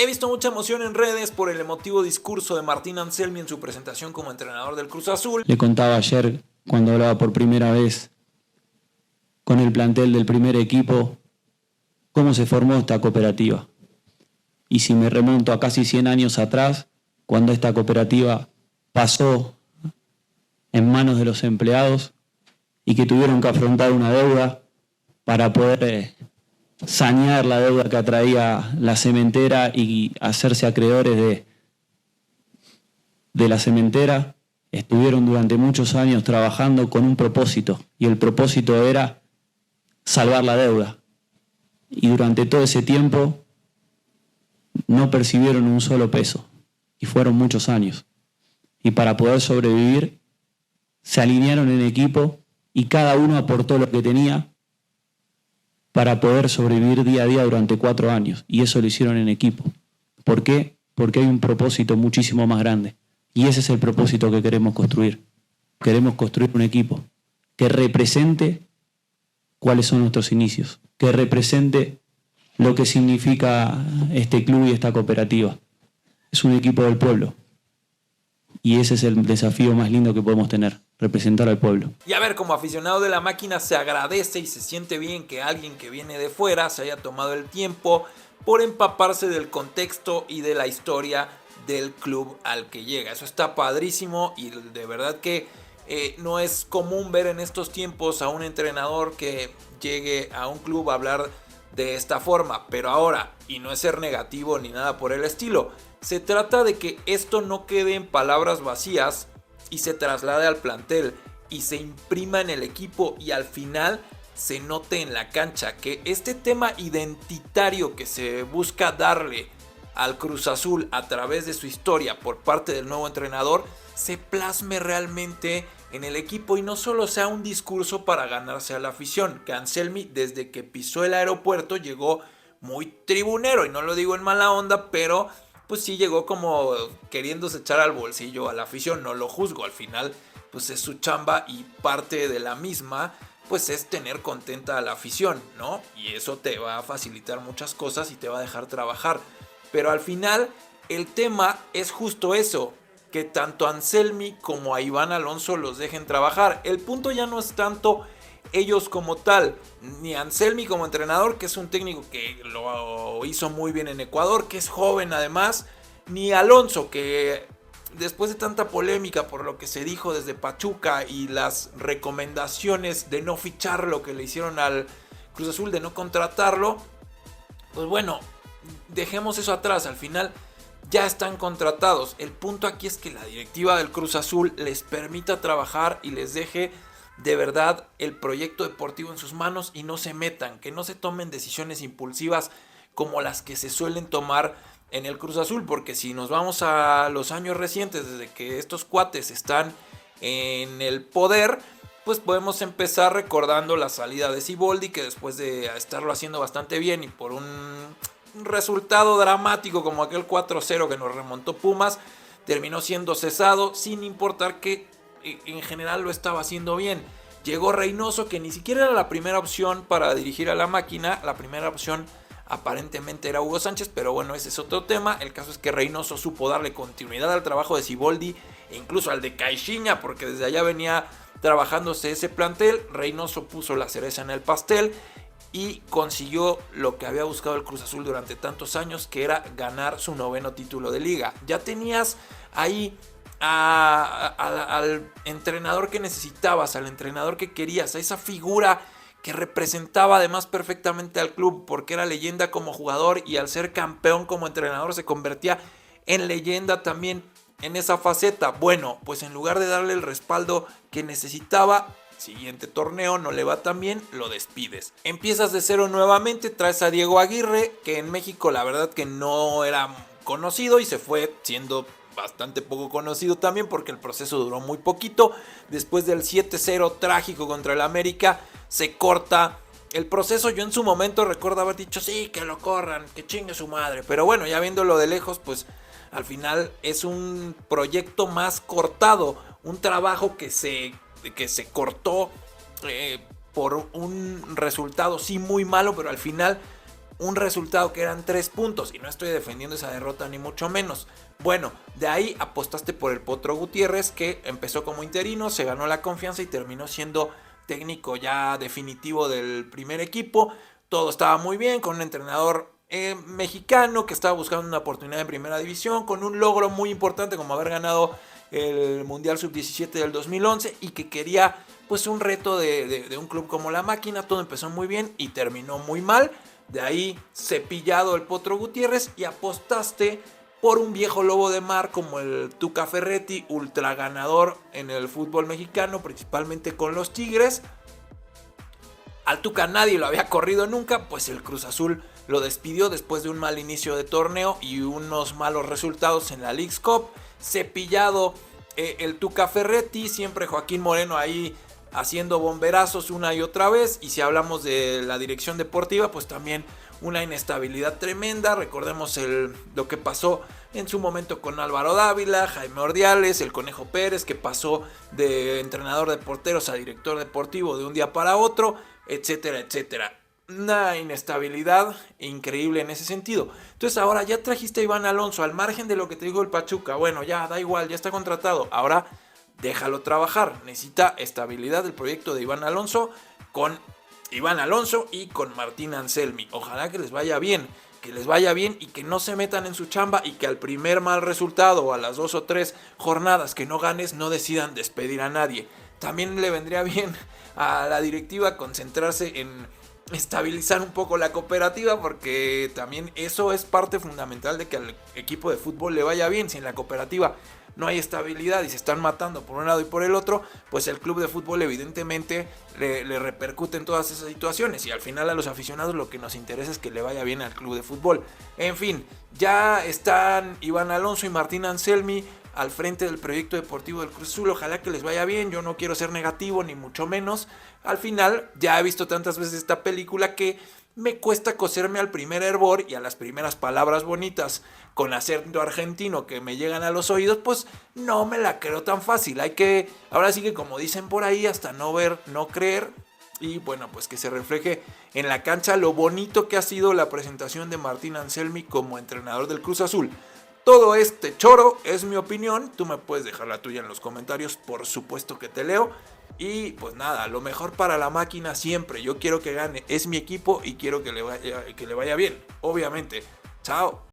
He visto mucha emoción en redes por el emotivo discurso de Martín Anselmi en su presentación como entrenador del Cruz Azul. Le contaba ayer, cuando hablaba por primera vez con el plantel del primer equipo, cómo se formó esta cooperativa. Y si me remonto a casi 100 años atrás, cuando esta cooperativa pasó en manos de los empleados y que tuvieron que afrontar una deuda para poder sanear la deuda que atraía la cementera y hacerse acreedores de la cementera, estuvieron durante muchos años trabajando con un propósito, y el propósito era salvar la deuda. Y durante todo ese tiempo no percibieron un solo peso, y fueron muchos años. Y para poder sobrevivir, se alinearon en equipo y cada uno aportó lo que tenía para poder sobrevivir día a día durante 4 años. Y eso lo hicieron en equipo. ¿Por qué? Porque hay un propósito muchísimo más grande. Y ese es el propósito que queremos construir. Queremos construir un equipo que represente cuáles son nuestros inicios, que represente lo que significa este club y esta cooperativa. Es un equipo del pueblo. Y ese es el desafío más lindo que podemos tener, representar al pueblo. Y a ver, como aficionado de la máquina, se agradece y se siente bien que alguien que viene de fuera se haya tomado el tiempo por empaparse del contexto y de la historia del club al que llega. Eso está padrísimo y de verdad que no es común ver en estos tiempos a un entrenador que llegue a un club a hablar de esta forma. Pero ahora, y no es ser negativo ni nada por el estilo, se trata de que esto no quede en palabras vacías y se traslade al plantel y se imprima en el equipo y al final se note en la cancha, que este tema identitario que se busca darle al Cruz Azul a través de su historia por parte del nuevo entrenador se plasme realmente en el equipo y no solo sea un discurso para ganarse a la afición. Que Anselmi, desde que pisó el aeropuerto, llegó muy tribunero, y no lo digo en mala onda, pero pues sí llegó como queriéndose echar al bolsillo a la afición. No lo juzgo, al final pues es su chamba y parte de la misma pues es tener contenta a la afición, ¿no? Y eso te va a facilitar muchas cosas y te va a dejar trabajar. Pero al final el tema es justo eso, que tanto Anselmi como a Iván Alonso los dejen trabajar. El punto ya no es tanto ellos como tal, ni Anselmi como entrenador, que es un técnico que lo hizo muy bien en Ecuador, que es joven además, ni Alonso, que después de tanta polémica por lo que se dijo desde Pachuca y las recomendaciones de no fichar, lo que le hicieron al Cruz Azul, de no contratarlo, pues bueno, dejemos eso atrás. Al final ya están contratados. El punto aquí es que la directiva del Cruz Azul les permita trabajar y les deje de verdad el proyecto deportivo en sus manos y no se metan, que no se tomen decisiones impulsivas como las que se suelen tomar en el Cruz Azul, porque si nos vamos a los años recientes, desde que estos cuates están en el poder, pues podemos empezar recordando la salida de Siboldi, que después de estarlo haciendo bastante bien y por un resultado dramático como aquel 4-0 que nos remontó Pumas, terminó siendo cesado sin importar que en general lo estaba haciendo bien. Llegó Reynoso, que ni siquiera era la primera opción para dirigir a la máquina. La primera opción aparentemente era Hugo Sánchez, pero bueno, ese es otro tema. El caso es que Reynoso supo darle continuidad al trabajo de Siboldi e incluso al de Caixinha, porque desde allá venía trabajándose ese plantel. Reynoso puso la cereza en el pastel y consiguió lo que había buscado el Cruz Azul durante tantos años, que era ganar su 9º título de liga. Ya tenías ahí al entrenador que necesitabas, al entrenador que querías, a esa figura que representaba además perfectamente al club, porque era leyenda como jugador y al ser campeón como entrenador se convertía en leyenda también en esa faceta. Bueno, pues en lugar de darle el respaldo que necesitaba, siguiente torneo no le va tan bien, lo despides. Empiezas de cero nuevamente, traes a Diego Aguirre, que en México la verdad que no era conocido y se fue siendo bastante poco conocido también porque el proceso duró muy poquito. Después del 7-0 trágico contra el América se corta el proceso. Yo en su momento recuerdo haber dicho sí, que lo corran, que chingue su madre, pero bueno, ya viéndolo de lejos, pues al final es un proyecto más cortado, un trabajo que se cortó por un resultado sí muy malo, pero al final un resultado que eran 3 puntos, y no estoy defendiendo esa derrota ni mucho menos. Bueno, de ahí apostaste por el Potro Gutiérrez, que empezó como interino, se ganó la confianza y terminó siendo técnico ya definitivo del primer equipo. Todo estaba muy bien, con un entrenador mexicano que estaba buscando una oportunidad en primera división, con un logro muy importante como haber ganado el Mundial Sub-17 del 2011 y que quería pues un reto de un club como La Máquina. Todo empezó muy bien y terminó muy mal. De ahí cepillado el Potro Gutiérrez y apostaste por un viejo lobo de mar como el Tuca Ferretti, ultra ganador en el fútbol mexicano, principalmente con los Tigres. Al Tuca nadie lo había corrido nunca, pues el Cruz Azul lo despidió después de un mal inicio de torneo y unos malos resultados en la Leagues Cup. Cepillado el Tuca Ferretti, siempre Joaquín Moreno ahí haciendo bomberazos una y otra vez. Y si hablamos de la dirección deportiva, pues también una inestabilidad tremenda. Recordemos lo que pasó en su momento con Álvaro Dávila, Jaime Ordiales, el Conejo Pérez, que pasó de entrenador de porteros a director deportivo de un día para otro, etcétera, etcétera. Una inestabilidad increíble en ese sentido. Entonces ahora ya trajiste a Iván Alonso, al margen de lo que te dijo el Pachuca. Bueno, ya da igual, ya está contratado. Ahora déjalo trabajar. Necesita estabilidad el proyecto de Iván Alonso con Iván Alonso y con Martín Anselmi. Ojalá que les vaya bien, y que no se metan en su chamba y que al primer mal resultado o a las 2 o 3 jornadas que no ganes no decidan despedir a nadie. También le vendría bien a la directiva concentrarse en estabilizar un poco la cooperativa, porque también eso es parte fundamental de que al equipo de fútbol le vaya bien. Si en la cooperativa no hay estabilidad y se están matando por un lado y por el otro, pues el club de fútbol evidentemente le repercute en todas esas situaciones, y al final a los aficionados lo que nos interesa es que le vaya bien al club de fútbol. En fin, ya están Iván Alonso y Martín Anselmi al frente del proyecto deportivo del Cruz Azul. Ojalá que les vaya bien. Yo no quiero ser negativo ni mucho menos. Al final ya he visto tantas veces esta película que me cuesta coserme al primer hervor y a las primeras palabras bonitas con acento argentino que me llegan a los oídos, pues no me la creo tan fácil. Hay que, ahora sí que como dicen por ahí, hasta no ver, no creer. Y bueno, pues que se refleje en la cancha lo bonito que ha sido la presentación de Martín Anselmi como entrenador del Cruz Azul. Todo este choro es mi opinión. Tú me puedes dejar la tuya en los comentarios, por supuesto que te leo. Y pues nada, lo mejor para La Máquina siempre. Yo quiero que gane, es mi equipo y quiero que le vaya bien, obviamente. Chao.